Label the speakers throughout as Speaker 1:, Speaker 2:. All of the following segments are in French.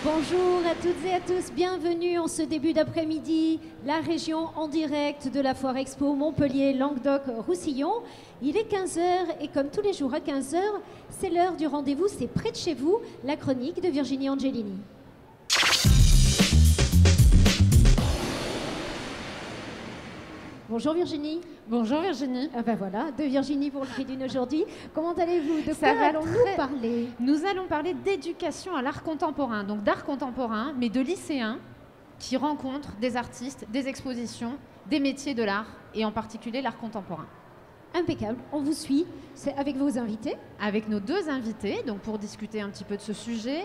Speaker 1: Bonjour à toutes et à tous, bienvenue en ce début d'après-midi, la région en direct de la Foire Expo Montpellier Languedoc-Roussillon. Il est 15 h et comme tous les jours à 15 h, c'est l'heure du rendez-vous, c'est près de chez vous, la chronique de Virginie Angelini. Bonjour Virginie.
Speaker 2: Bonjour Virginie.
Speaker 1: Ah ben voilà, de Virginie pour le prix d'une aujourd'hui. Comment allez-vous? De quoi allons-nous parler?
Speaker 2: Nous allons parler d'éducation à l'art contemporain, donc d'art contemporain, mais de lycéens qui rencontrent des artistes, des expositions, des métiers de l'art, et en particulier l'art contemporain.
Speaker 1: Impeccable, on vous suit, c'est avec vos invités.
Speaker 2: Avec nos deux invités, donc pour discuter un petit peu de ce sujet.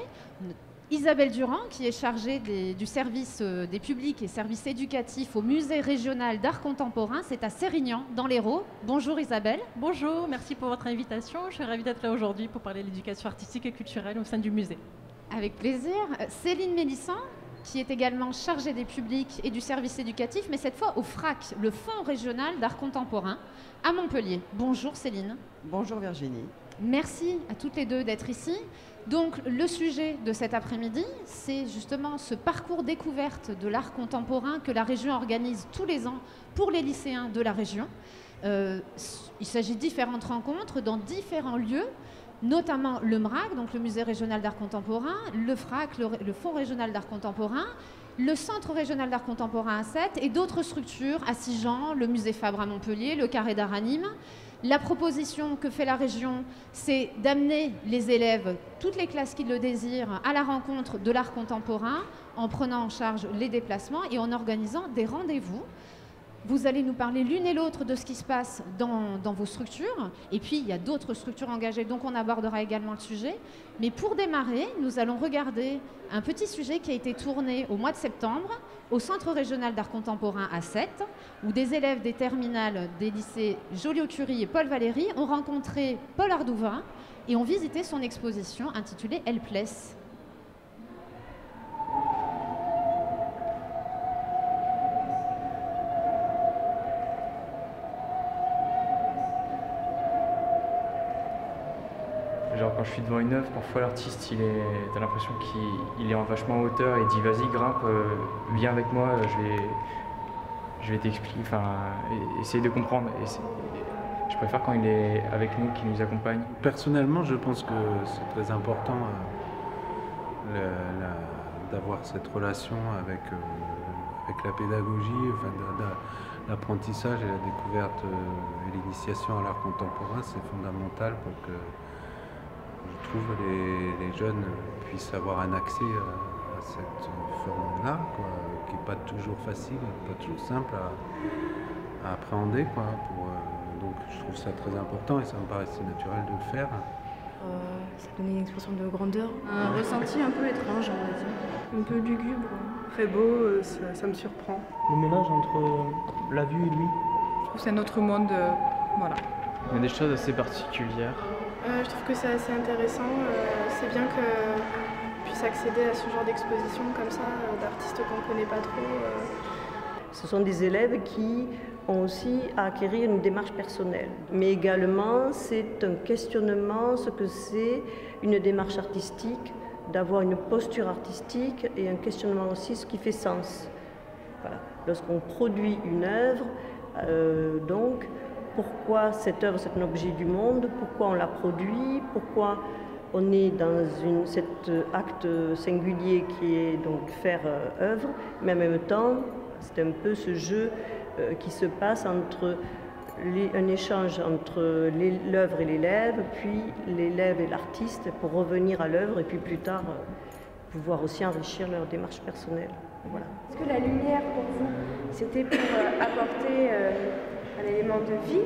Speaker 2: Isabelle Durand, qui est chargée du service des publics et services éducatifs au Musée régional d'art contemporain. C'est à Sérignan, dans l'Hérault. Bonjour Isabelle.
Speaker 3: Bonjour, merci pour votre invitation. Je suis ravie d'être là aujourd'hui pour parler de l'éducation artistique et culturelle au sein du musée.
Speaker 2: Avec plaisir. Céline Mélissant, qui est également chargée des publics et du service éducatif, mais cette fois au FRAC, le Fonds régional d'art contemporain, à Montpellier. Bonjour Céline.
Speaker 4: Bonjour Virginie.
Speaker 2: Merci à toutes les deux d'être ici. Donc le sujet de cet après-midi, c'est justement ce parcours découverte de l'art contemporain que la région organise tous les ans pour les lycéens de la région. Il s'agit de différentes rencontres dans différents lieux, notamment le MRAC, donc le Musée régional d'art contemporain, le FRAC, le Fonds régional d'art contemporain, le Centre régional d'art contemporain à Sète et d'autres structures à Sigean, le Musée Fabre à Montpellier, le Carré d'art à Nîmes. La proposition que fait la région, c'est d'amener les élèves, toutes les classes qui le désirent, à la rencontre de l'art contemporain en prenant en charge les déplacements et en organisant des rendez-vous. Vous allez nous parler l'une et l'autre de ce qui se passe dans vos structures. Et puis, il y a d'autres structures engagées, donc on abordera également le sujet. Mais pour démarrer, nous allons regarder un petit sujet qui a été tourné au mois de septembre au Centre régional d'art contemporain à Sète, où des élèves des terminales des lycées Joliot-Curie et Paul Valéry ont rencontré Paul Ardouin et ont visité son exposition intitulée Helpless.
Speaker 5: Genre quand je suis devant une œuvre, parfois l'artiste, t'as l'impression qu'il est en vachement hauteur et dit vas-y grimpe, viens avec moi, je vais t'expliquer, enfin essayer de comprendre. Je préfère quand il est avec nous, qu'il nous accompagne.
Speaker 6: Personnellement, je pense que c'est très important d'avoir cette relation avec la pédagogie, enfin, l'apprentissage et la découverte et l'initiation à l'art contemporain, c'est fondamental pour que je trouve les jeunes puissent avoir un accès à cette forme-là, qui n'est pas toujours facile, pas toujours simple à appréhender. Donc je trouve ça très important et ça me paraissait naturel de le faire.
Speaker 7: Ça donnait une expression de grandeur. Un ressenti un peu étrange, on va dire. Un peu lugubre.
Speaker 8: Très beau, ça me surprend.
Speaker 9: Le mélange entre la vue et lui.
Speaker 8: Je trouve que c'est un autre monde, voilà.
Speaker 5: Il y a des choses assez particulières.
Speaker 7: Je trouve que c'est assez intéressant. C'est bien qu'on puisse accéder à ce genre d'exposition comme ça, d'artistes qu'on ne connaît pas trop.
Speaker 10: Ce sont des élèves qui ont aussi à acquérir une démarche personnelle. Mais également, c'est un questionnement, ce que c'est une démarche artistique, d'avoir une posture artistique et un questionnement aussi, ce qui fait sens. Voilà. Lorsqu'on produit une œuvre, donc, pourquoi cette œuvre, c'est un objet du monde, pourquoi on la produit, pourquoi on est dans cet acte singulier qui est donc faire œuvre, mais en même temps, c'est un peu ce jeu qui se passe entre un échange entre l'œuvre et l'élève, puis l'élève et l'artiste pour revenir à l'œuvre et puis plus tard pouvoir aussi enrichir leur démarche personnelle. Voilà.
Speaker 7: Est-ce que la lumière pour vous, c'était pour apporter un élément de vie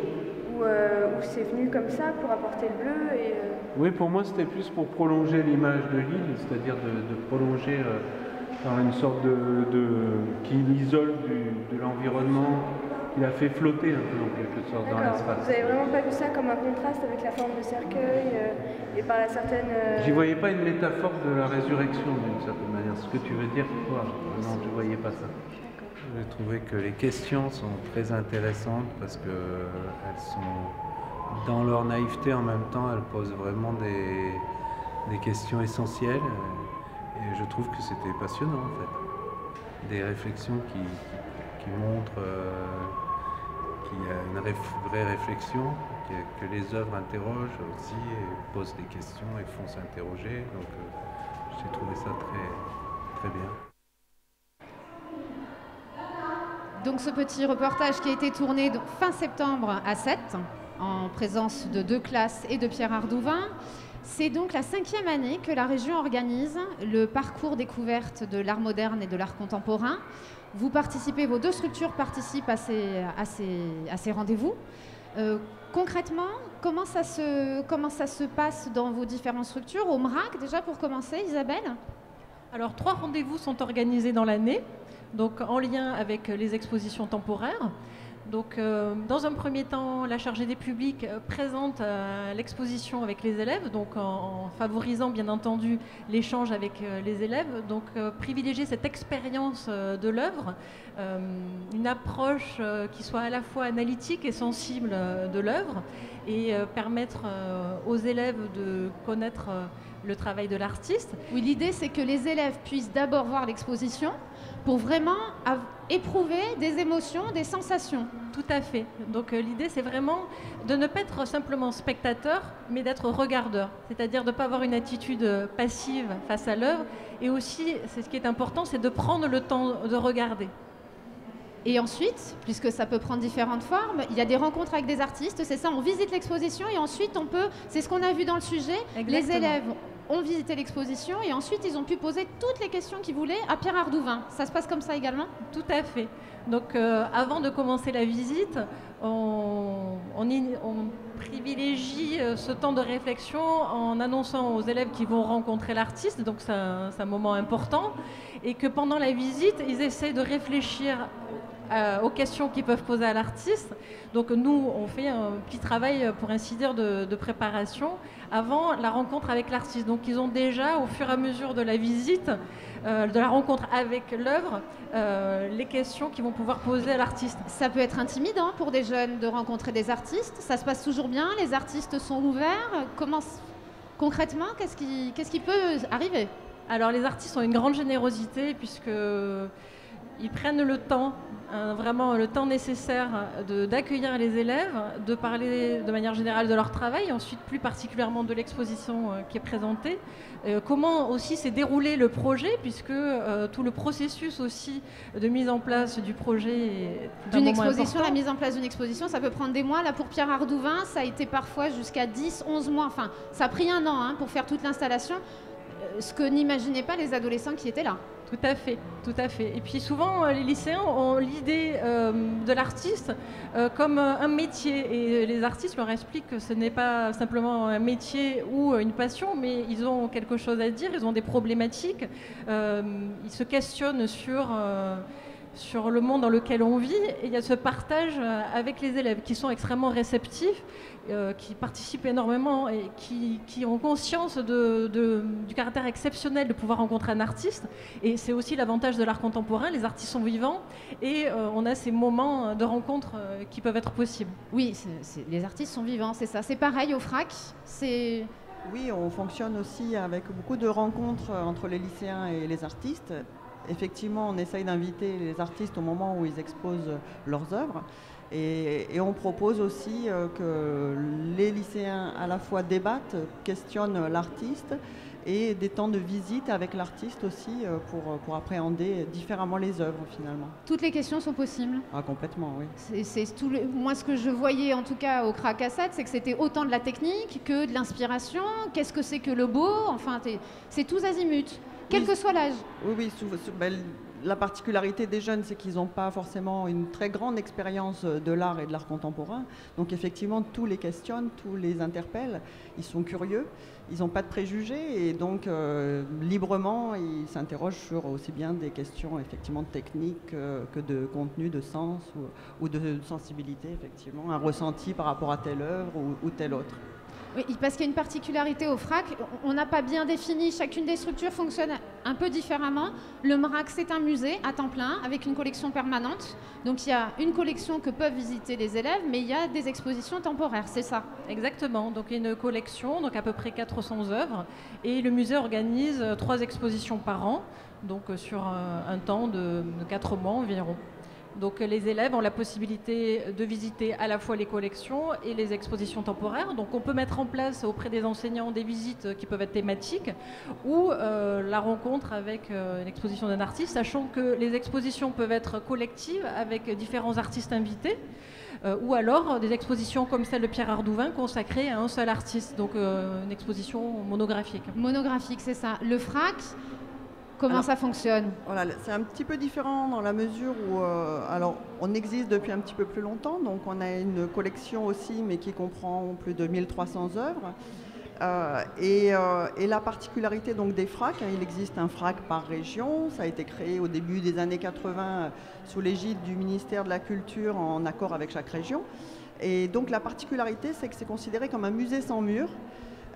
Speaker 7: ou c'est venu comme ça pour apporter le bleu
Speaker 6: Oui, pour moi c'était plus pour prolonger l'image de l'île, c'est-à-dire de prolonger dans une sorte qui l'isole de l'environnement, qui la fait flotter un peu en quelque sorte dans l'espace.
Speaker 7: Vous n'avez vraiment pas vu ça comme un contraste avec la forme de cercueil et par la certaine...
Speaker 6: J'y voyais pas une métaphore de la résurrection d'une certaine manière. Ce que tu veux dire, toi, non, je ne voyais pas ça. J'ai trouvé que les questions sont très intéressantes parce qu'elles sont, dans leur naïveté en même temps, elles posent vraiment des questions essentielles. Et je trouve que c'était passionnant en fait. Des réflexions qui montrent qu'il y a une vraie réflexion, que les œuvres interrogent aussi et posent des questions et font s'interroger. Donc j'ai trouvé ça très bien.
Speaker 2: Donc ce petit reportage qui a été tourné fin septembre à Sète, en présence de 2 classes et de Pierre Ardouin. C'est donc la 5e année que la région organise le parcours découverte de l'art moderne et de l'art contemporain. Vous participez, vos 2 structures participent à ces rendez-vous. Concrètement, comment ça se passe dans vos différentes structures? Au MRAC, déjà pour commencer, Isabelle?
Speaker 3: Alors 3 rendez-vous sont organisés dans l'année, donc en lien avec les expositions temporaires. Donc, dans un premier temps, la chargée des publics présente l'exposition avec les élèves, donc en favorisant bien entendu l'échange avec les élèves. Donc, privilégier cette expérience de l'œuvre, une approche qui soit à la fois analytique et sensible de l'œuvre, et permettre aux élèves de connaître le travail de l'artiste.
Speaker 2: Oui, l'idée c'est que les élèves puissent d'abord voir l'exposition pour vraiment éprouver des émotions, des sensations.
Speaker 3: Tout à fait. Donc l'idée c'est vraiment de ne pas être simplement spectateur, mais d'être regardeur. C'est-à-dire de ne pas avoir une attitude passive face à l'œuvre. Et aussi, c'est ce qui est important, c'est de prendre le temps de regarder.
Speaker 2: Et ensuite, puisque ça peut prendre différentes formes, il y a des rencontres avec des artistes, c'est ça, on visite l'exposition et ensuite on peut, c'est ce qu'on a vu dans le sujet,
Speaker 3: Exactement.
Speaker 2: Les élèves ont visité l'exposition et ensuite ils ont pu poser toutes les questions qu'ils voulaient à Pierre Ardouin. Ça se passe comme ça également?
Speaker 3: Tout à fait. Donc avant de commencer la visite, on privilégie ce temps de réflexion en annonçant aux élèves qu'ils vont rencontrer l'artiste, donc c'est un moment important, et que pendant la visite, ils essaient de réfléchir aux questions qu'ils peuvent poser à l'artiste. Donc nous, on fait un petit travail, pour ainsi dire, de préparation avant la rencontre avec l'artiste. Donc ils ont déjà, au fur et à mesure de la visite, de la rencontre avec l'œuvre, les questions qu'ils vont pouvoir poser à l'artiste.
Speaker 2: Ça peut être intimidant pour des jeunes de rencontrer des artistes. Ça se passe toujours bien, les artistes sont ouverts. Concrètement, qu'est-ce qui peut arriver?
Speaker 3: Alors les artistes ont une grande générosité puisqu'ils prennent le temps, vraiment le temps nécessaire d'accueillir les élèves, de parler de manière générale de leur travail, ensuite plus particulièrement de l'exposition qui est présentée. Comment aussi s'est déroulé le projet, puisque tout le processus aussi de mise en place du projet est
Speaker 2: d'une exposition, la mise en place d'une exposition, ça peut prendre des mois. Là, pour Pierre Ardouin, ça a été parfois jusqu'à 10, 11 mois. Enfin, ça a pris 1 an pour faire toute l'installation, ce que n'imaginaient pas les adolescents qui étaient là.
Speaker 3: Tout à fait, tout à fait. Et puis souvent, les lycéens ont l'idée de l'artiste comme un métier. Et les artistes leur expliquent que ce n'est pas simplement un métier ou une passion, mais ils ont quelque chose à dire, ils ont des problématiques. Ils se questionnent sur le monde dans lequel on vit. Et il y a ce partage avec les élèves qui sont extrêmement réceptifs, qui participent énormément et qui ont conscience du caractère exceptionnel de pouvoir rencontrer un artiste. Et c'est aussi l'avantage de l'art contemporain, les artistes sont vivants et on a ces moments de rencontre qui peuvent être possibles.
Speaker 2: Oui, les artistes sont vivants, c'est ça. C'est pareil au FRAC,
Speaker 4: Oui, on fonctionne aussi avec beaucoup de rencontres entre les lycéens et les artistes. Effectivement, on essaye d'inviter les artistes au moment où ils exposent leurs œuvres. Et on propose aussi que les lycéens à la fois débattent, questionnent l'artiste et des temps de visite avec l'artiste aussi pour appréhender différemment les œuvres finalement.
Speaker 2: Toutes les questions sont possibles?
Speaker 4: Ah, complètement, oui.
Speaker 2: Moi, ce que je voyais en tout cas au CRAC à Sète, c'est que c'était autant de la technique que de l'inspiration. Qu'est-ce que c'est que le beau? Enfin, c'est tous azimuts, quel que soit l'âge.
Speaker 4: Oui, la particularité des jeunes, c'est qu'ils n'ont pas forcément une très grande expérience de l'art et de l'art contemporain. Donc effectivement, tous les questionnent, tous les interpellent. Ils sont curieux, ils n'ont pas de préjugés et donc librement, ils s'interrogent sur aussi bien des questions effectivement techniques que de contenu, de sens ou de sensibilité, effectivement, un ressenti par rapport à telle œuvre ou telle autre.
Speaker 2: Oui, parce qu'il y a une particularité au FRAC, on n'a pas bien défini, chacune des structures fonctionne un peu différemment. Le MRAC, c'est un musée à temps plein avec une collection permanente. Donc il y a une collection que peuvent visiter les élèves, mais il y a des expositions temporaires, c'est ça?
Speaker 3: Exactement, donc il y a une collection, donc à peu près 400 œuvres, et le musée organise 3 expositions par an, donc sur un temps de 4 mois environ. Donc les élèves ont la possibilité de visiter à la fois les collections et les expositions temporaires. Donc on peut mettre en place auprès des enseignants des visites qui peuvent être thématiques ou la rencontre avec une exposition d'un artiste, sachant que les expositions peuvent être collectives avec différents artistes invités. Ou alors des expositions comme celle de Pierre Ardouvin consacrée à un seul artiste, donc une exposition monographique.
Speaker 2: Monographique, c'est ça. Le FRAC, comment ça fonctionne?
Speaker 4: Voilà, c'est un petit peu différent dans la mesure où alors, on existe depuis un petit peu plus longtemps, donc on a une collection aussi, mais qui comprend plus de 1300 œuvres. Et la particularité donc, des FRAC, il existe un FRAC par région, ça a été créé au début des années 80 sous l'égide du ministère de la Culture en accord avec chaque région. Et donc la particularité, c'est que c'est considéré comme un musée sans mur.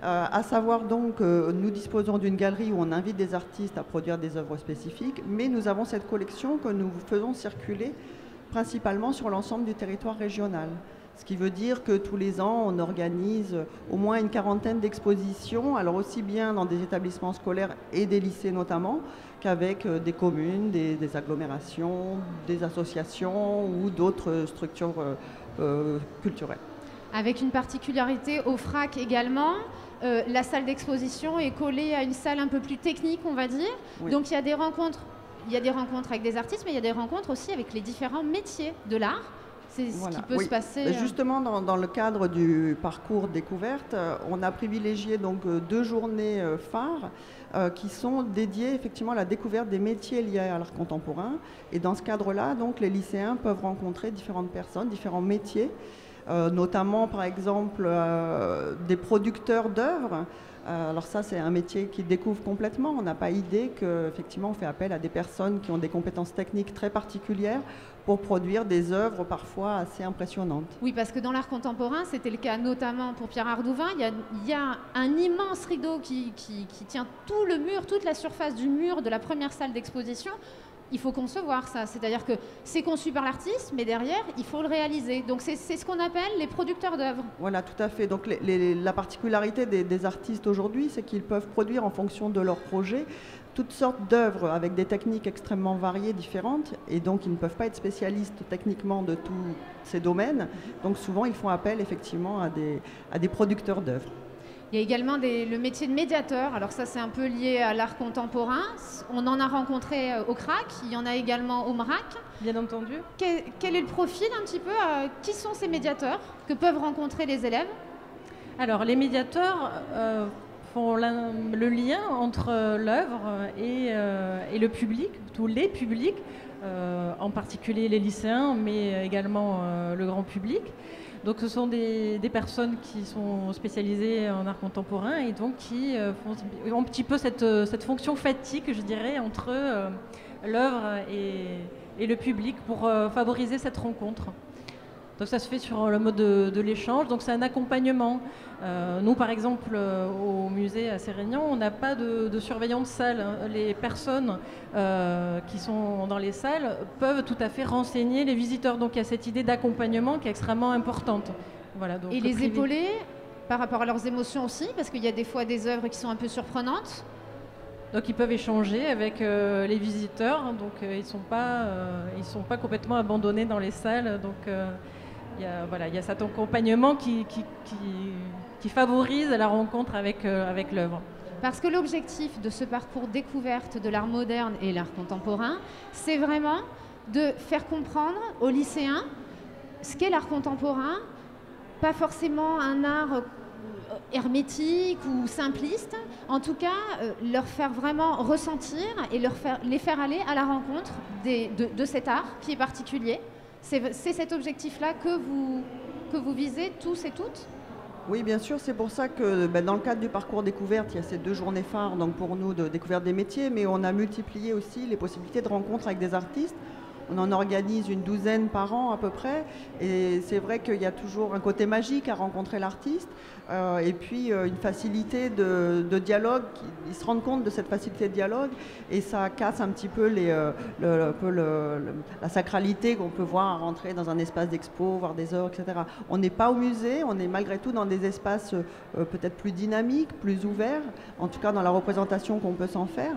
Speaker 4: À savoir donc, nous disposons d'une galerie où on invite des artistes à produire des œuvres spécifiques, mais nous avons cette collection que nous faisons circuler principalement sur l'ensemble du territoire régional. Ce qui veut dire que tous les ans, on organise au moins une quarantaine d'expositions, alors aussi bien dans des établissements scolaires et des lycées notamment, qu'avec des communes, des agglomérations, des associations ou d'autres structures culturelles.
Speaker 2: Avec une particularité au FRAC également, la salle d'exposition est collée à une salle un peu plus technique, on va dire. Oui. Donc il y a des rencontres avec des artistes, mais il y a des rencontres aussi avec les différents métiers de l'art. C'est ce qui peut se passer.
Speaker 4: Justement, dans le cadre du parcours découverte, on a privilégié donc 2 journées phares qui sont dédiées effectivement à la découverte des métiers liés à l'art contemporain. Et dans ce cadre-là, donc les lycéens peuvent rencontrer différentes personnes, différents métiers. Notamment par exemple des producteurs d'œuvres. Alors ça c'est un métier qu'ils découvrent complètement. On n'a pas idée qu'effectivement on fait appel à des personnes qui ont des compétences techniques très particulières pour produire des œuvres parfois assez impressionnantes.
Speaker 2: Oui, parce que dans l'art contemporain, c'était le cas notamment pour Pierre Ardouvin. Il y a un immense rideau qui tient tout le mur, toute la surface du mur de la première salle d'exposition. Il faut concevoir ça, c'est-à-dire que c'est conçu par l'artiste, mais derrière, il faut le réaliser. Donc c'est ce qu'on appelle les producteurs d'œuvres.
Speaker 4: Voilà, tout à fait. Donc la particularité des artistes aujourd'hui, c'est qu'ils peuvent produire en fonction de leur projet toutes sortes d'œuvres avec des techniques extrêmement variées, différentes, et donc ils ne peuvent pas être spécialistes techniquement de tous ces domaines. Donc souvent, ils font appel effectivement à des producteurs d'œuvres.
Speaker 2: Il y a également le métier de médiateur. Alors ça, c'est un peu lié à l'art contemporain. On en a rencontré au CRAC, il y en a également au MRAC.
Speaker 3: Bien entendu.
Speaker 2: Quel est le profil un petit peu qui sont ces médiateurs que peuvent rencontrer les élèves? Alors, les médiateurs font le lien entre l'œuvre et le public, tous les publics, en particulier les lycéens, mais également le grand public. Donc ce sont des personnes qui sont spécialisées en art contemporain et donc qui ont un petit peu cette fonction fatigue, je dirais, entre l'œuvre et le public pour favoriser cette rencontre. Donc ça se fait sur le mode de l'échange, donc c'est un accompagnement. Nous par exemple au musée à Sérignan, on n'a pas de surveillant de salle. Les personnes qui sont dans les salles peuvent tout à fait renseigner les visiteurs. Donc il y a cette idée d'accompagnement qui est extrêmement importante. Voilà, donc et les épauler par rapport à leurs émotions aussi, parce qu'il y a des fois des œuvres qui sont un peu surprenantes. Donc ils peuvent échanger avec les visiteurs, donc ils sont pas complètement abandonnés dans les salles. Donc il y a cet accompagnement qui favorise la rencontre avec l'œuvre. Parce que l'objectif de ce parcours découverte de l'art moderne et l'art contemporain, c'est vraiment de faire comprendre aux lycéens ce qu'est l'art contemporain, pas forcément un art hermétique ou simpliste, en tout cas leur faire vraiment ressentir et les faire aller à la rencontre de cet art qui est particulier. C'est cet objectif-là que vous visez tous et toutes?
Speaker 4: Oui, bien sûr, c'est pour ça que dans le cadre du parcours découverte, il y a ces 2 journées phares donc pour nous de découverte des métiers, mais on a multiplié aussi les possibilités de rencontres avec des artistes. On en organise une douzaine par an à peu près. Et c'est vrai qu'il y a toujours un côté magique à rencontrer l'artiste et puis une facilité de dialogue. Ils se rendent compte de cette facilité de dialogue et ça casse un petit peu la sacralité qu'on peut voir à rentrer dans un espace d'expo, voir des œuvres, etc. On n'est pas au musée, on est malgré tout dans des espaces peut-être plus dynamiques, plus ouverts, en tout cas dans la représentation qu'on peut s'en faire.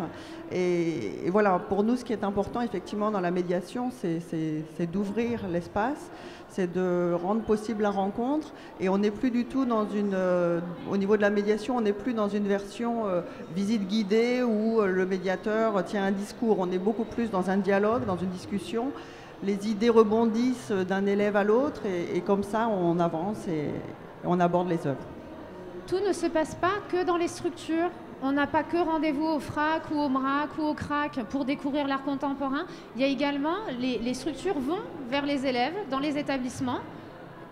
Speaker 4: Et voilà, pour nous, ce qui est important effectivement dans la médiation, c'est d'ouvrir l'espace, c'est de rendre possible la rencontre. Et on n'est plus du tout dans au niveau de la médiation, on n'est plus dans une version visite guidée où le médiateur tient un discours. On est beaucoup plus dans un dialogue, dans une discussion. Les idées rebondissent d'un élève à l'autre et comme ça, on avance et on aborde les œuvres.
Speaker 2: Tout ne se passe pas que dans les structures. On n'a pas que rendez-vous au FRAC ou au MRAC ou au CRAC pour découvrir l'art contemporain. Il y a également, les structures vont vers les élèves dans les établissements.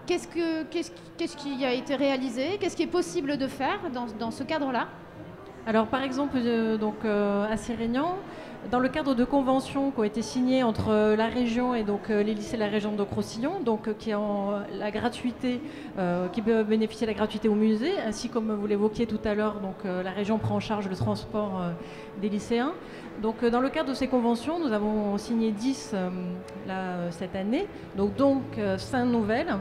Speaker 2: Qu'est-ce qui a été réalisé? Qu'est-ce qui est possible de faire dans ce cadre-là?
Speaker 3: Alors par exemple, à Sérignan, dans le cadre de conventions qui ont été signées entre la région et donc les lycées de la région de Roussillon, donc qui ont la gratuité, qui peuvent bénéficier de la gratuité au musée, ainsi comme vous l'évoquiez tout à l'heure, donc la région prend en charge le transport des lycéens. Donc dans le cadre de ces conventions, nous avons signé 10 cette année, donc 5 nouvelles.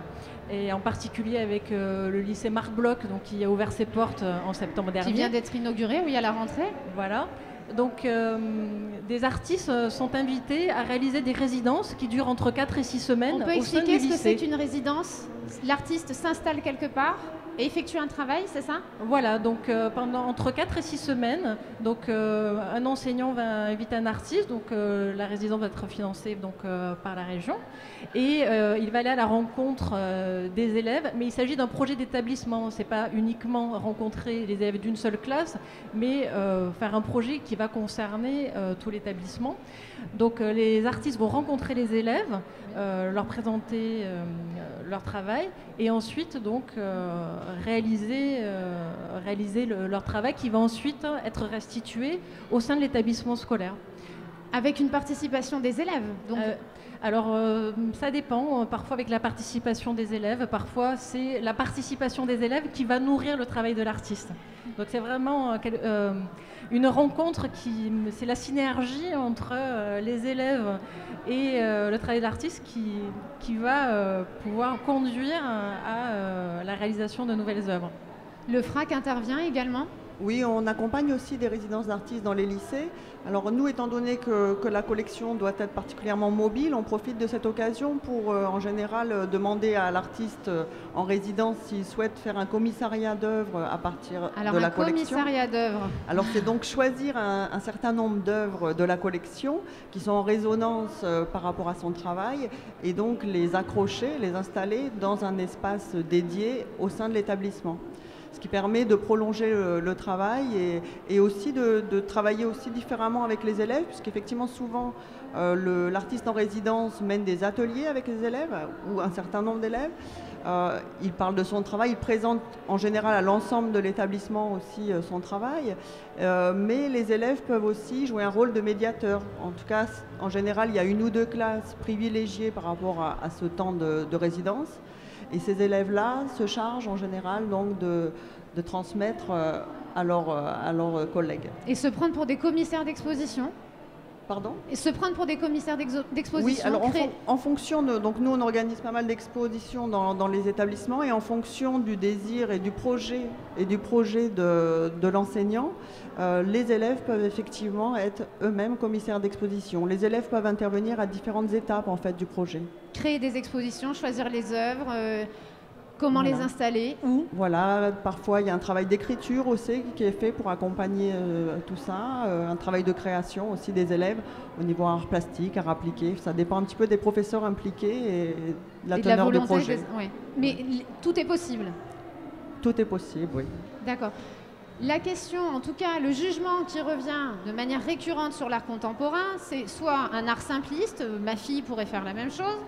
Speaker 3: Et en particulier avec le lycée Marc Bloch, donc, qui a ouvert ses portes en septembre dernier.
Speaker 2: Qui vient d'être inauguré, oui, à la rentrée.
Speaker 3: Voilà. Donc des artistes sont invités à réaliser des résidences qui durent entre 4 et 6 semaines.
Speaker 2: On peut expliquer ce que c'est une résidence? L'artiste s'installe quelque part et effectue un travail, c'est ça? Voilà, donc entre 4 et 6 semaines, donc, un enseignant va inviter un artiste, donc la résidence va être financée donc, par la région, et il va aller à la rencontre des élèves, mais il s'agit d'un projet d'établissement, c'est pas uniquement rencontrer les élèves d'une seule classe, mais faire un projet qui va concerner tout l'établissement. Donc les artistes vont rencontrer les élèves, leur présenter leur travail et ensuite donc réaliser leur travail qui va ensuite être restitué au sein de l'établissement scolaire. Avec une participation des élèves donc. Alors ça dépend, parfois avec la participation des élèves, parfois c'est la participation des élèves qui va nourrir le travail de l'artiste. Donc c'est vraiment une rencontre c'est la synergie entre les élèves et le travail de l'artiste qui va pouvoir conduire à la réalisation de nouvelles œuvres. Le FRAC intervient également ?
Speaker 4: Oui, on accompagne aussi des résidences d'artistes dans les lycées. Alors nous, étant donné que la collection doit être particulièrement mobile, on profite de cette occasion pour, en général, demander à l'artiste en résidence s'il souhaite faire un commissariat d'œuvres à partir de la collection. Alors un commissariat d'œuvres. Alors c'est donc choisir un certain nombre d'œuvres de la collection qui sont en résonance par rapport à son travail et donc les accrocher, les installer dans un espace dédié au sein de l'établissement. Ce qui permet de prolonger le travail et aussi de travailler aussi différemment avec les élèves, puisqu'effectivement souvent l'artiste en résidence mène des ateliers avec les élèves ou un certain nombre d'élèves. Il parle de son travail, il présente en général à l'ensemble de l'établissement aussi son travail, mais les élèves peuvent aussi jouer un rôle de médiateur. En tout cas, en général, il y a 1 ou 2 classes privilégiées par rapport à ce temps de résidence. Et ces élèves-là se chargent en général donc de transmettre à leurs collègues.
Speaker 2: Et se prendre pour des commissaires d'exposition?
Speaker 4: Pardon?
Speaker 2: Et se prendre pour des commissaires d'exposition?
Speaker 4: Oui, alors en fonction de... Donc nous, on organise pas mal d'expositions dans les établissements et en fonction du désir et du projet de l'enseignant, les élèves peuvent effectivement être eux-mêmes commissaires d'exposition. Les élèves peuvent intervenir à différentes étapes en fait du projet. Créer des expositions, choisir les œuvres, comment les installer, où? Voilà, parfois il y a un travail d'écriture aussi qui est fait pour accompagner tout ça, un travail de création aussi des élèves au niveau art plastique, art appliqué. Ça dépend un petit peu des professeurs impliqués et de la teneur du projet.
Speaker 2: Oui. Mais tout est possible?
Speaker 4: Tout est possible, oui.
Speaker 2: D'accord. La question, en tout cas, le jugement qui revient de manière récurrente sur l'art contemporain, c'est soit un art simpliste, ma fille pourrait faire la même chose,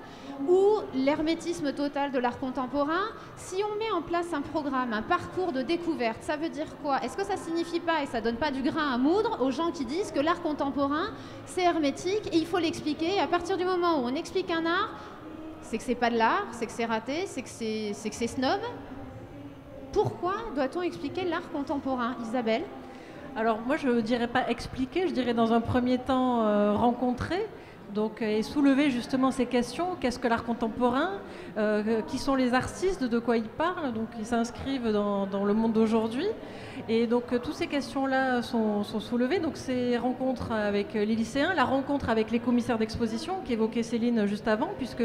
Speaker 2: ou l'hermétisme total de l'art contemporain. Si on met en place un programme, un parcours de découverte, ça veut dire quoi? Est-ce que ça signifie pas, et ça donne pas du grain à moudre aux gens qui disent que l'art contemporain, c'est hermétique et il faut l'expliquer? Et à partir du moment où on explique un art, c'est que c'est pas de l'art, c'est que c'est raté, c'est que c'est snob. Pourquoi doit-on expliquer l'art contemporain, Isabelle?
Speaker 3: Alors moi je ne dirais pas expliquer, je dirais dans un premier temps rencontrer. Donc, et soulever justement ces questions. Qu'est-ce que l'art contemporain? Qui sont les artistes? De quoi ils parlent? Donc, ils s'inscrivent dans le monde d'aujourd'hui. Et donc, toutes ces questions-là sont soulevées. Donc, ces rencontres avec les lycéens, la rencontre avec les commissaires d'exposition qu'évoquait Céline juste avant, puisque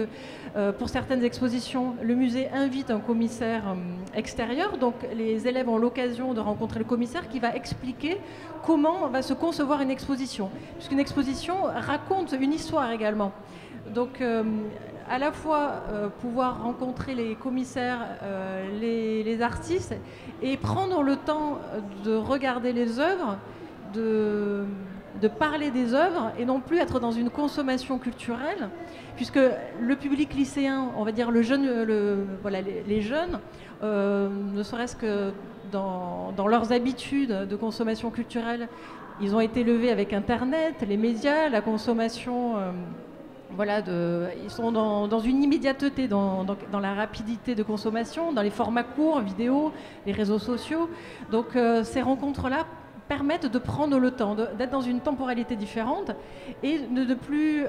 Speaker 3: pour certaines expositions, le musée invite un commissaire extérieur. Donc, les élèves ont l'occasion de rencontrer le commissaire qui va expliquer comment va se concevoir une exposition. Puisqu'une exposition raconte une histoire également. Donc à la fois pouvoir rencontrer les commissaires, les artistes et prendre le temps de regarder les œuvres, de parler des œuvres et non plus être dans une consommation culturelle, puisque le public lycéen, on va dire le jeune, les jeunes, ne serait-ce que dans leurs habitudes de consommation culturelle, ils ont été élevés avec Internet, les médias, la consommation, ils sont dans une immédiateté, dans la rapidité de consommation, dans les formats courts, vidéo, les réseaux sociaux. Donc ces rencontres-là permettent de prendre le temps, d'être dans une temporalité différente et de ne plus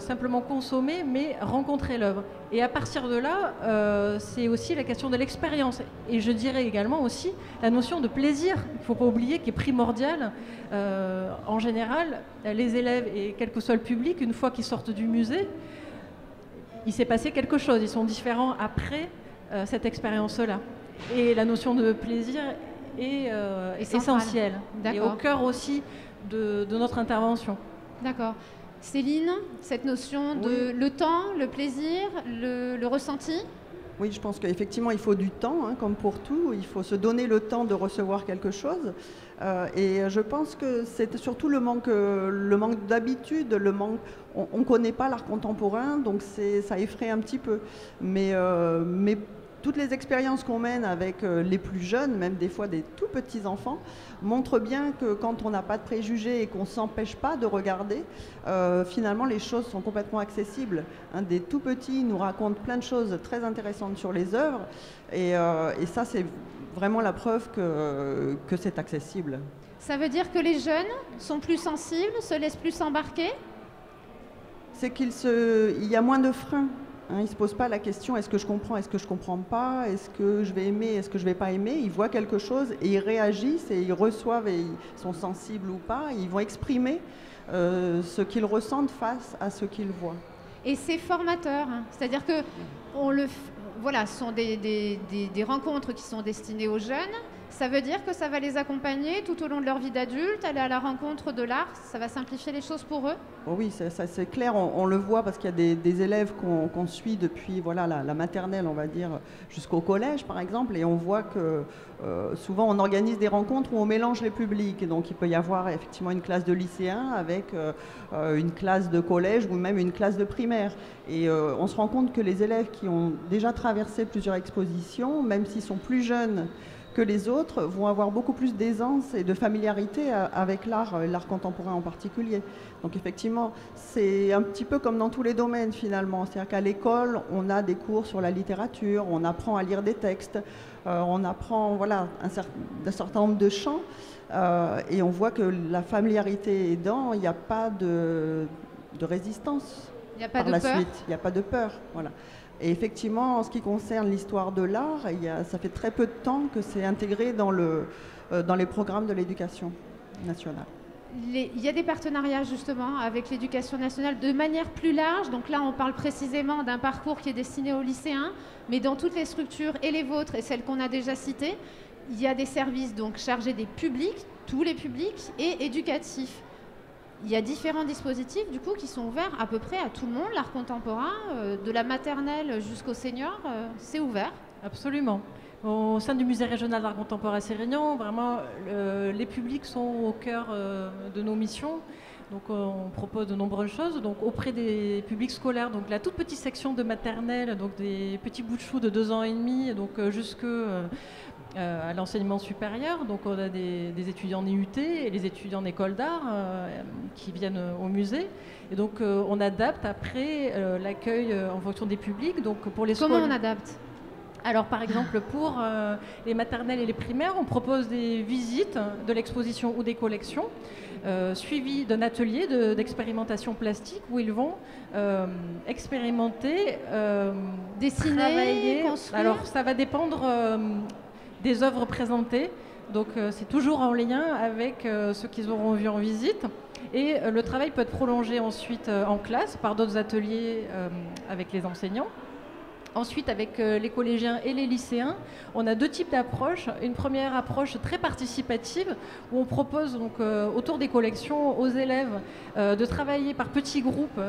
Speaker 3: simplement consommer, mais rencontrer l'œuvre. Et à partir de là, c'est aussi la question de l'expérience. Et je dirais également aussi la notion de plaisir, il ne faut pas oublier, qui est primordiale. En général, les élèves et quel que soit le public, une fois qu'ils sortent du musée, il s'est passé quelque chose. Ils sont différents après cette expérience-là. Et la notion de plaisir est essentiel et au cœur aussi de notre intervention.
Speaker 2: D'accord. Céline, cette notion de le temps, le plaisir, le ressenti?
Speaker 4: Oui, je pense qu'effectivement, il faut du temps, comme pour tout. Il faut se donner le temps de recevoir quelque chose. Et je pense que c'est surtout le manque d'habitude, on ne connaît pas l'art contemporain, donc ça effraie un petit peu. Mais toutes les expériences qu'on mène avec les plus jeunes, même des fois des tout petits enfants, montrent bien que quand on n'a pas de préjugés et qu'on ne s'empêche pas de regarder, finalement les choses sont complètement accessibles. Des tout petits nous racontent plein de choses très intéressantes sur les œuvres et ça c'est vraiment la preuve que c'est accessible.
Speaker 2: Ça veut dire que les jeunes sont plus sensibles, se laissent plus embarquer?
Speaker 4: C'est qu'il y a moins de freins. Ils ne se posent pas la question est-ce que je comprends, est-ce que je ne comprends pas, est-ce que je vais aimer, est-ce que je ne vais pas aimer. Ils voient quelque chose et ils réagissent et ils reçoivent et ils sont sensibles ou pas. Ils vont exprimer ce qu'ils ressentent face à ce qu'ils voient.
Speaker 2: Et c'est formateur, c'est-à-dire que ce sont des rencontres qui sont destinées aux jeunes. Ça veut dire que ça va les accompagner tout au long de leur vie d'adulte, aller à la rencontre de l'art, ça va simplifier les choses pour eux?
Speaker 4: Oh oui, ça c'est clair, on le voit parce qu'il y a des élèves qu'on suit depuis la maternelle, on va dire, jusqu'au collège par exemple, et on voit que souvent on organise des rencontres où on mélange les publics. Donc il peut y avoir effectivement une classe de lycéens avec une classe de collège ou même une classe de primaire. Et on se rend compte que les élèves qui ont déjà traversé plusieurs expositions, même s'ils sont plus jeunes que les autres, vont avoir beaucoup plus d'aisance et de familiarité avec l'art contemporain en particulier. Donc effectivement, c'est un petit peu comme dans tous les domaines finalement. C'est-à-dire qu'à l'école, on a des cours sur la littérature, on apprend à lire des textes, on apprend un certain nombre de chants, et on voit que la familiarité aidant, il n'y a pas de résistance.
Speaker 2: Il n'y a pas
Speaker 4: par la suite. Il n'y a pas de peur. Voilà. Et effectivement, en ce qui concerne l'histoire de l'art, ça fait très peu de temps que c'est intégré dans les programmes de l'éducation nationale.
Speaker 2: Il y a des partenariats justement avec l'éducation nationale de manière plus large. Donc là, on parle précisément d'un parcours qui est destiné aux lycéens, mais dans toutes les structures, et les vôtres et celles qu'on a déjà citées, il y a des services donc chargés des publics, tous les publics, et éducatifs. Il y a différents dispositifs du coup qui sont ouverts à peu près à tout le monde. L'art contemporain, de la maternelle jusqu'au senior, c'est ouvert.
Speaker 3: Absolument. Au sein du musée régional d'art contemporain Sérignan, vraiment, les publics sont au cœur de nos missions. Donc on propose de nombreuses choses. Donc auprès des publics scolaires, donc la toute petite section de maternelle, donc des petits bouts de chou de 2 ans et demi, donc jusque à l'enseignement supérieur. Donc on a des étudiants en IUT et les étudiants en école d'art qui viennent au musée. Et donc on adapte après l'accueil en fonction des publics. Donc pour les
Speaker 2: Comment on adapte ?
Speaker 3: Alors par exemple pour les maternelles et les primaires, on propose des visites de l'exposition ou des collections suivies d'un atelier d'expérimentation plastique où ils vont expérimenter,
Speaker 2: dessiner,
Speaker 3: travailler.
Speaker 2: construire.
Speaker 3: Alors ça va dépendre des œuvres présentées, donc c'est toujours en lien avec ce qu'ils auront vu en visite. Et le travail peut être prolongé ensuite en classe par d'autres ateliers avec les enseignants. Ensuite, avec les collégiens et les lycéens, on a 2 types d'approches. Une première approche très participative, où on propose donc, autour des collections aux élèves de travailler par petits groupes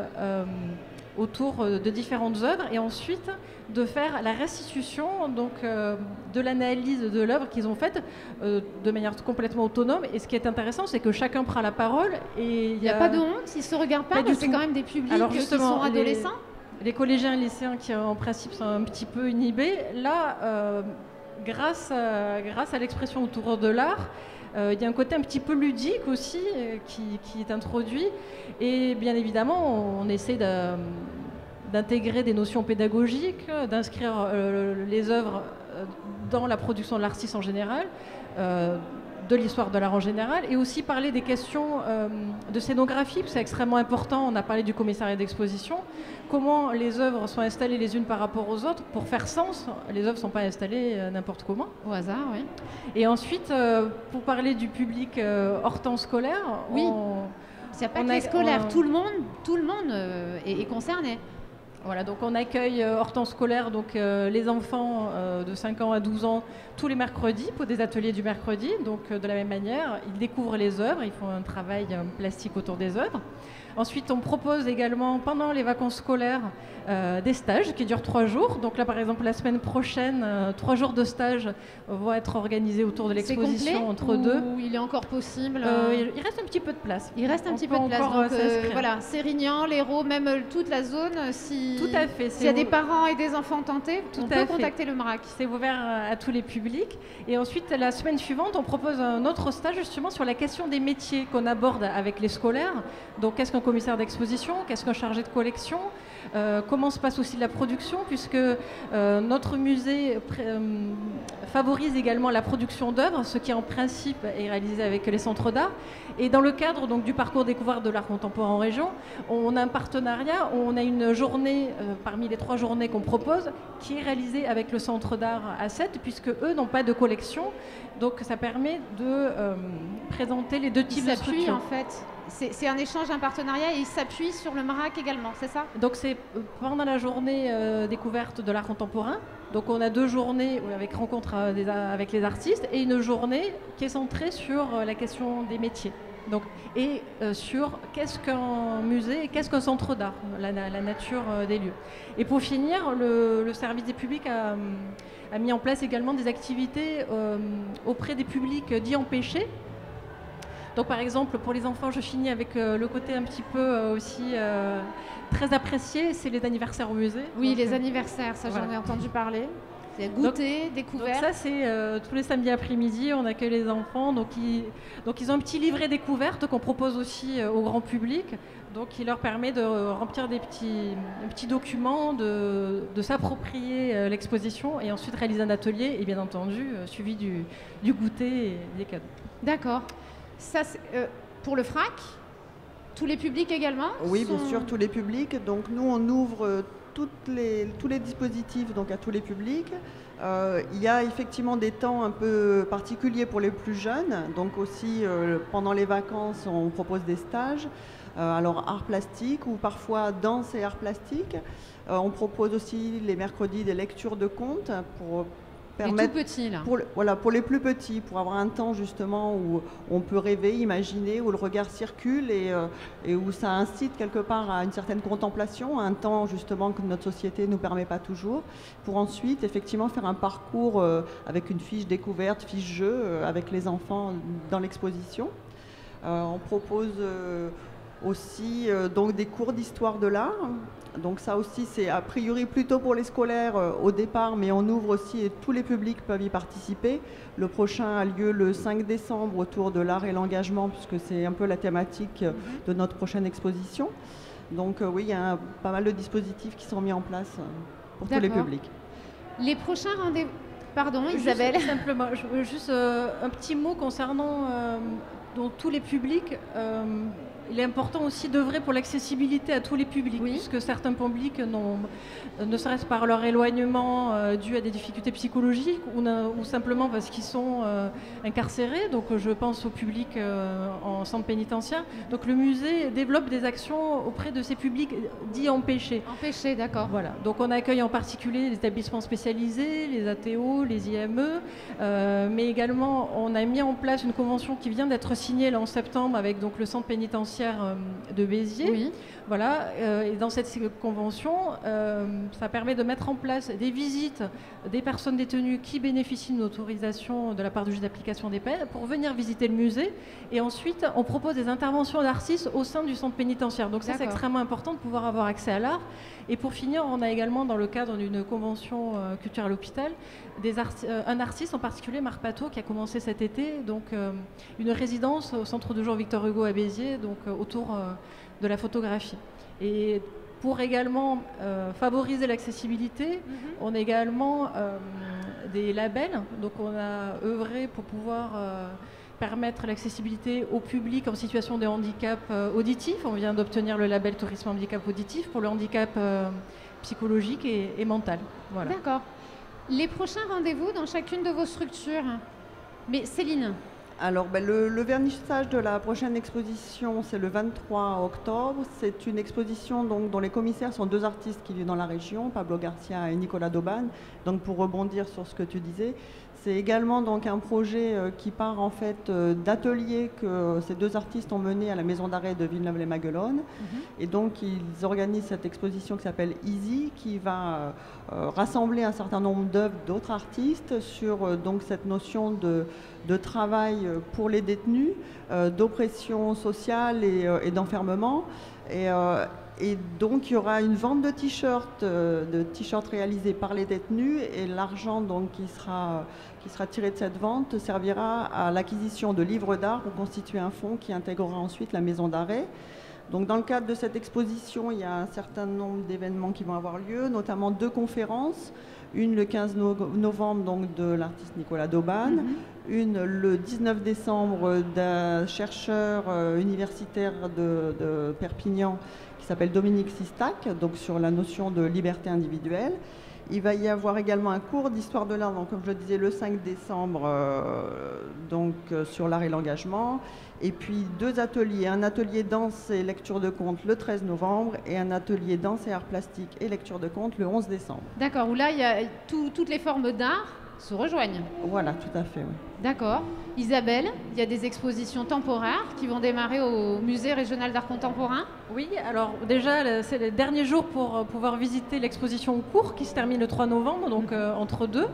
Speaker 3: autour de différentes œuvres, et ensuite de faire la restitution donc, de l'analyse de l'œuvre qu'ils ont faite de manière complètement autonome. Et ce qui est intéressant, c'est que chacun prend la parole. Il
Speaker 2: n'y a pas de honte, ils ne se regardent pas, c'est quand même des publics qui sont adolescents.
Speaker 3: Les collégiens et lycéens qui en principe sont un petit peu inhibés, là, grâce à l'expression autour de l'art, il y a un côté un petit peu ludique aussi qui est introduit. Et bien évidemment, on essaie d'intégrer des notions pédagogiques, d'inscrire les œuvres dans la production de l'artiste en général, de l'histoire de l'art en général, et aussi parler des questions de scénographie, c'est extrêmement important. On a parlé du commissariat d'exposition, comment les œuvres sont installées les unes par rapport aux autres pour faire sens. Les œuvres ne sont pas installées n'importe comment.
Speaker 2: Au hasard, oui.
Speaker 3: Et ensuite, pour parler du public hors temps scolaire,
Speaker 2: oui. Il n'y a pas que les scolaires, tout le monde est concerné.
Speaker 3: Voilà, donc on accueille hors temps scolaire donc, les enfants de 5 ans à 12 ans tous les mercredis pour des ateliers du mercredi. Donc de la même manière, ils découvrent les œuvres, ils font un travail plastique autour des œuvres. Ensuite, on propose également pendant les vacances scolaires des stages qui durent 3 jours. Donc là, par exemple, la semaine prochaine, 3 jours de stage vont être organisés autour de l'exposition entre deux.
Speaker 2: Il est encore possible
Speaker 3: Il reste un petit peu de place.
Speaker 2: Il reste un petit peu de place. Donc voilà, Sérignan, l'Hérault, même toute la zone.
Speaker 3: Tout à fait.
Speaker 2: S'il y a des parents et des enfants tentés, on peut contacter le MRAC.
Speaker 3: C'est ouvert à tous les publics. Et ensuite, la semaine suivante, on propose un autre stage justement sur la question des métiers qu'on aborde avec les scolaires. Donc, qu'est-ce qu'un commissaire d'exposition? Qu'est-ce qu'un chargé de collection? Comment se passe aussi la production, puisque notre musée favorise également la production d'œuvres, ce qui en principe est réalisé avec les centres d'art. Et dans le cadre donc, du parcours découverte de l'art contemporain en région, on a un partenariat, on a une journée parmi les 3 journées qu'on propose qui est réalisée avec le centre d'art A7, puisque eux n'ont pas de collection. Donc ça permet de présenter les 2 types de structures.
Speaker 2: En fait. C'est un échange, un partenariat, et ils s'appuient sur le MRAC également, c'est ça?
Speaker 3: Donc c'est pendant la journée découverte de l'art contemporain. Donc on a 2 journées avec rencontres avec les artistes et une journée qui est centrée sur la question des métiers. Donc, et sur qu'est-ce qu'un musée et qu'est-ce qu'un centre d'art, la nature des lieux. Et pour finir, le service des publics a mis en place également des activités auprès des publics dits empêchés. Donc par exemple, pour les enfants, je finis avec le côté un petit peu aussi très apprécié, c'est les anniversaires au musée.
Speaker 2: Oui,
Speaker 3: donc,
Speaker 2: les anniversaires, ça j'en ai entendu parler. C'est goûter, découvert.
Speaker 3: Donc ça, c'est tous les samedis après-midi, on accueille les enfants. Donc ils ont un petit livret découverte qu'on propose aussi au grand public. Donc il leur permet de remplir un petit document, de s'approprier l'exposition et ensuite réaliser un atelier et bien entendu suivi du goûter et des cadeaux.
Speaker 2: D'accord. Ça, pour le FRAC, tous les publics également?
Speaker 4: Oui, bien sûr, tous les publics. Donc nous, on ouvre tous les dispositifs donc, à tous les publics. Il y a effectivement des temps un peu particuliers pour les plus jeunes. Donc aussi, pendant les vacances, on propose des stages. Alors art plastique ou parfois danse et art plastique. On propose aussi les mercredis des lectures de contes pour permettre,
Speaker 2: tout petits, là.
Speaker 4: pour les plus petits, pour avoir un temps justement où on peut rêver, imaginer, où le regard circule et où ça incite quelque part à une certaine contemplation, un temps justement que notre société ne nous permet pas toujours, pour ensuite effectivement faire un parcours avec une fiche découverte, fiche jeu avec les enfants dans l'exposition. On propose aussi donc des cours d'histoire de l'art. Donc ça aussi, c'est a priori plutôt pour les scolaires au départ, mais on ouvre aussi et tous les publics peuvent y participer. Le prochain a lieu le 5 décembre autour de l'art et l'engagement, puisque c'est un peu la thématique de notre prochaine exposition. Donc oui, il y a pas mal de dispositifs qui sont mis en place pour tous les publics.
Speaker 2: Les prochains rendez-vous... Pardon, Isabelle.
Speaker 3: Simplement, juste un petit mot concernant donc, tous les publics. Il est important aussi d'œuvrer pour l'accessibilité à tous les publics, puisque certains publics, ne serait-ce par leur éloignement dû à des difficultés psychologiques ou simplement parce qu'ils sont incarcérés. Donc je pense au public en centre pénitentiaire. Donc le musée développe des actions auprès de ces publics dits empêchés.
Speaker 2: Empêchés, d'accord.
Speaker 3: Voilà. Donc on accueille en particulier les établissements spécialisés, les ATO, les IME, mais également on a mis en place une convention qui vient d'être signée là, en septembre avec donc, le centre pénitentiaire de Béziers.
Speaker 2: Oui.
Speaker 3: Voilà, et dans cette convention, ça permet de mettre en place des visites des personnes détenues qui bénéficient d'une autorisation de la part du juge d'application des peines pour venir visiter le musée. Et ensuite, on propose des interventions d'artistes au sein du centre pénitentiaire. Donc ça, c'est extrêmement important de pouvoir avoir accès à l'art. Et pour finir, on a également, dans le cadre d'une convention culturelle à l'hôpital, un artiste en particulier, Marc Pateau, qui a commencé cet été, donc une résidence au centre de jour Victor Hugo à Béziers, donc autour de la photographie. Et pour également favoriser l'accessibilité, on a également des labels. Donc on a œuvré pour pouvoir permettre l'accessibilité au public en situation de handicap auditif. On vient d'obtenir le label Tourisme Handicap Auditif pour le handicap psychologique et mental. Voilà.
Speaker 2: D'accord. Les prochains rendez-vous dans chacune de vos structures. Mais Céline.
Speaker 4: Alors, le vernissage de la prochaine exposition, c'est le 23 octobre. C'est une exposition donc, dont les commissaires sont deux artistes qui vivent dans la région, Pablo Garcia et Nicolas Dauban. Donc, pour rebondir sur ce que tu disais, c'est également donc, un projet qui part en fait d'ateliers que ces deux artistes ont mené à la maison d'arrêt de Villeneuve-les-Maguelones. Et donc, ils organisent cette exposition qui s'appelle Easy, qui va rassembler un certain nombre d'œuvres d'autres artistes sur donc, cette notion de travail pour les détenus, d'oppression sociale et d'enfermement. Et donc, il y aura une vente de t-shirts réalisés par les détenus et l'argent donc, qui sera tiré de cette vente servira à l'acquisition de livres d'art pour constituer un fonds qui intégrera ensuite la maison d'arrêt. Donc, dans le cadre de cette exposition, il y a un certain nombre d'événements qui vont avoir lieu, notamment deux conférences. Une le 15 novembre donc, de l'artiste Nicolas Dauban, une le 19 décembre d'un chercheur universitaire de Perpignan qui s'appelle Dominique Sistac, donc sur la notion de liberté individuelle. Il va y avoir également un cours d'histoire de l'art, donc, comme je le disais, le 5 décembre sur l'art et l'engagement. Et puis deux ateliers, un atelier danse et lecture de contes le 13 novembre et un atelier danse et art plastique et lecture de contes le 11 décembre.
Speaker 2: D'accord, où là, il y a toutes les formes d'art se rejoignent.
Speaker 4: Voilà, tout à fait, oui.
Speaker 2: D'accord. Isabelle, il y a des expositions temporaires qui vont démarrer au Musée régional d'art contemporain.
Speaker 3: Oui, alors déjà, c'est le dernier jour pour pouvoir visiter l'exposition en cours qui se termine le 3 novembre, donc entre deux.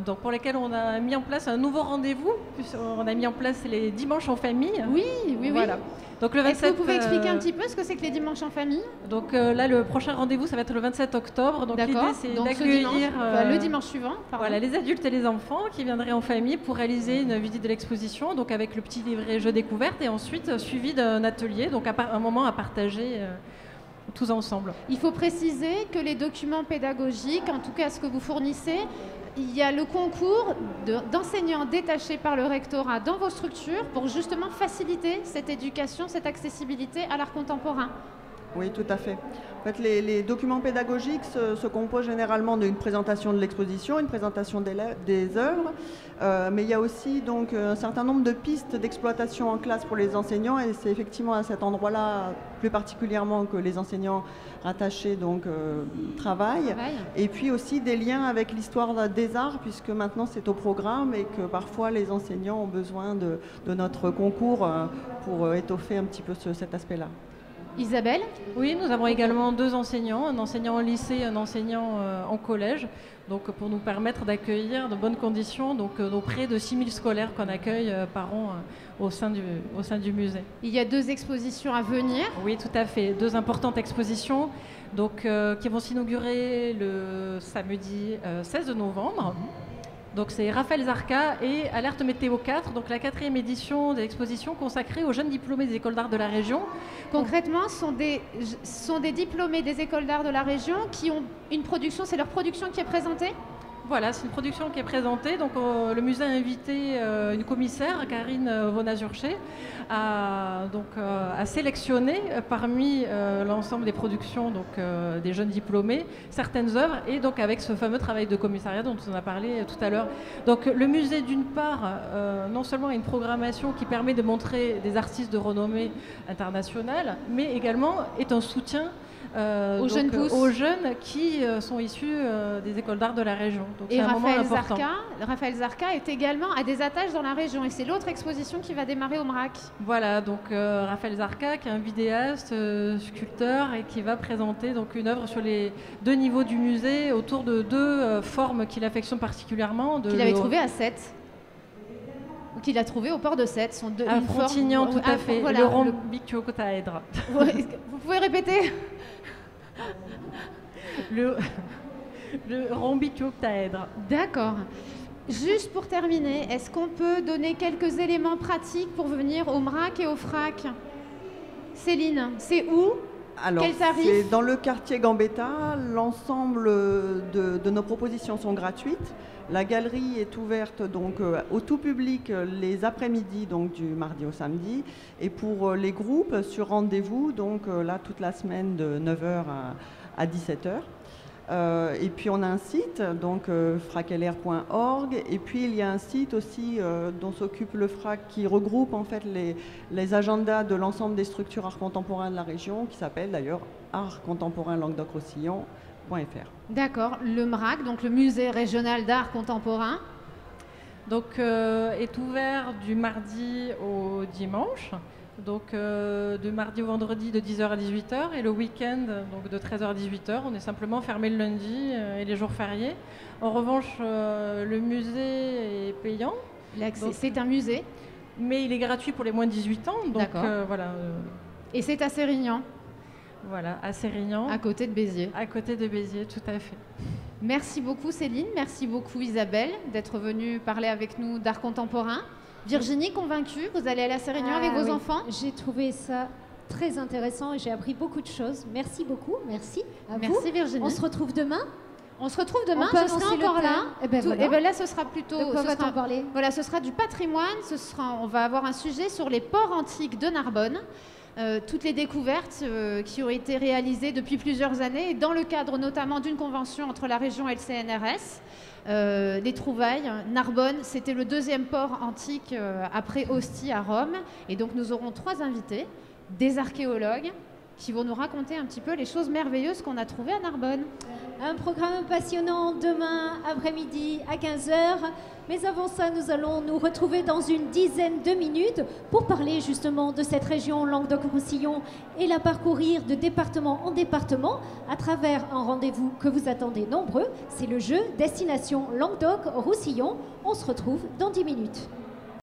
Speaker 3: Donc pour lesquels on a mis en place un nouveau rendez-vous. On a mis en place les dimanches en famille.
Speaker 2: Oui.
Speaker 3: Voilà. Donc le 27,
Speaker 2: est-ce que vous pouvez expliquer un petit peu ce que c'est que les dimanches en famille?
Speaker 3: Donc là, le prochain rendez-vous, ça va être le 27 octobre. Donc l'idée, c'est d'accueillir
Speaker 2: le dimanche suivant,
Speaker 3: voilà, les adultes et les enfants qui viendraient en famille pour réaliser une visite de l'exposition, donc avec le petit livret jeu découverte et ensuite suivi d'un atelier, donc un moment à partager tous ensemble.
Speaker 2: Il faut préciser que les documents pédagogiques, en tout cas ce que vous fournissez, il y a le concours d'enseignants détachés par le rectorat dans vos structures pour justement faciliter cette éducation, cette accessibilité à l'art contemporain.
Speaker 4: Oui, tout à fait. En fait, les documents pédagogiques se composent généralement d'une présentation de l'exposition, une présentation des œuvres, mais il y a aussi donc un certain nombre de pistes d'exploitation en classe pour les enseignants, et c'est effectivement à cet endroit-là, plus particulièrement, que les enseignants rattachés donc travaillent. Et puis aussi des liens avec l'histoire des arts, puisque maintenant c'est au programme et que parfois les enseignants ont besoin de notre concours pour étoffer un petit peu cet aspect-là.
Speaker 2: Isabelle?
Speaker 3: Oui, nous avons également 2 enseignants, un enseignant au lycée, un enseignant en collège, donc pour nous permettre d'accueillir de bonnes conditions donc nos près de 6000 scolaires qu'on accueille par an au sein du musée.
Speaker 2: Il y a 2 expositions à venir.
Speaker 3: Oui, tout à fait, 2 importantes expositions donc, qui vont s'inaugurer le samedi 16 novembre. Donc c'est Raphaël Zarka et Alerte Météo 4, donc la 4e édition de l'exposition consacrée aux jeunes diplômés des écoles d'art de la région.
Speaker 2: Concrètement, ce sont des diplômés des écoles d'art de la région qui ont une production, c'est leur production qui est présentée?
Speaker 3: Voilà, c'est une production qui est présentée. Donc, le musée a invité une commissaire, Karine Vonazurcher, à sélectionner parmi l'ensemble des productions donc, des jeunes diplômés certaines œuvres, et donc avec ce fameux travail de commissariat dont on a parlé tout à l'heure. Donc le musée, d'une part, non seulement a une programmation qui permet de montrer des artistes de renommée internationale, mais également est un soutien aux jeunes qui sont issus des écoles d'art de la région. Donc,
Speaker 2: et
Speaker 3: Raphaël
Speaker 2: Zarka est également à des attaches dans la région, et c'est l'autre exposition qui va démarrer au MRAC.
Speaker 3: Voilà, donc Raphaël Zarka, qui est un vidéaste, sculpteur, et qui va présenter donc, une œuvre sur les 2 niveaux du musée autour de 2 formes qu'il affectionne particulièrement.
Speaker 2: Qu'il avait trouvé à Sète. Qu'il a trouvé au port de Sète.
Speaker 3: À Frontignan, tout à fait. Voilà, le rhombicotaèdre.
Speaker 2: Vous pouvez répéter?
Speaker 3: Le rhombicotaèdre.
Speaker 2: D'accord. Juste pour terminer, est-ce qu'on peut donner quelques éléments pratiques pour venir au MRAC et au FRAC? Céline, c'est où?
Speaker 4: Alors,
Speaker 2: quel tarif?
Speaker 4: C'est dans le quartier Gambetta. L'ensemble de nos propositions sont gratuites. La galerie est ouverte donc au tout public les après-midi, donc du mardi au samedi, et pour les groupes sur rendez-vous, donc là toute la semaine de 9h à 17h. Et puis on a un site, donc fraclr.org, et puis il y a un site aussi dont s'occupe le FRAC qui regroupe en fait les agendas de l'ensemble des structures art contemporain de la région, qui s'appelle d'ailleurs Art Contemporain Languedoc-Roussillon.
Speaker 2: D'accord, le MRAC, donc le musée régional d'art contemporain,
Speaker 3: donc est ouvert du mardi au dimanche, donc de mardi au vendredi de 10h à 18h, et le week-end donc de 13h à 18h. On est simplement fermé le lundi et les jours fériés. En revanche, le musée est payant.
Speaker 2: C'est un musée,
Speaker 3: mais il est gratuit pour les moins de 18 ans. Donc voilà.
Speaker 2: Et c'est à Sérignan.
Speaker 3: Voilà, à Sérignan.
Speaker 2: À côté de Béziers.
Speaker 3: À côté de Béziers, tout à fait.
Speaker 2: Merci beaucoup Céline, merci beaucoup Isabelle d'être venue parler avec nous d'art contemporain. Virginie, convaincue, vous allez aller à Sérignan avec vos enfants?
Speaker 1: J'ai trouvé ça très intéressant et j'ai appris beaucoup de choses. Merci beaucoup, merci à vous.
Speaker 2: Merci Virginie.
Speaker 1: On se retrouve demain?
Speaker 2: On se retrouve demain, je serai encore là.
Speaker 1: Et ben
Speaker 2: là, ce sera plutôt...
Speaker 1: De quoi va-t-on parler?
Speaker 2: Voilà, ce sera du patrimoine, on va avoir un sujet sur les ports antiques de Narbonne. Toutes les découvertes qui ont été réalisées depuis plusieurs années, dans le cadre notamment d'une convention entre la région et le CNRS. Les trouvailles, Narbonne, c'était le 2e port antique après Ostie à Rome. Et donc nous aurons 3 invités, des archéologues, qui vont nous raconter un petit peu les choses merveilleuses qu'on a trouvées à Narbonne.
Speaker 1: Un programme passionnant demain après-midi à 15h. Mais avant ça, nous allons nous retrouver dans une dizaine de minutes pour parler justement de cette région Languedoc-Roussillon et la parcourir de département en département à travers un rendez-vous que vous attendez nombreux. C'est le jeu Destination Languedoc-Roussillon. On se retrouve dans 10 minutes.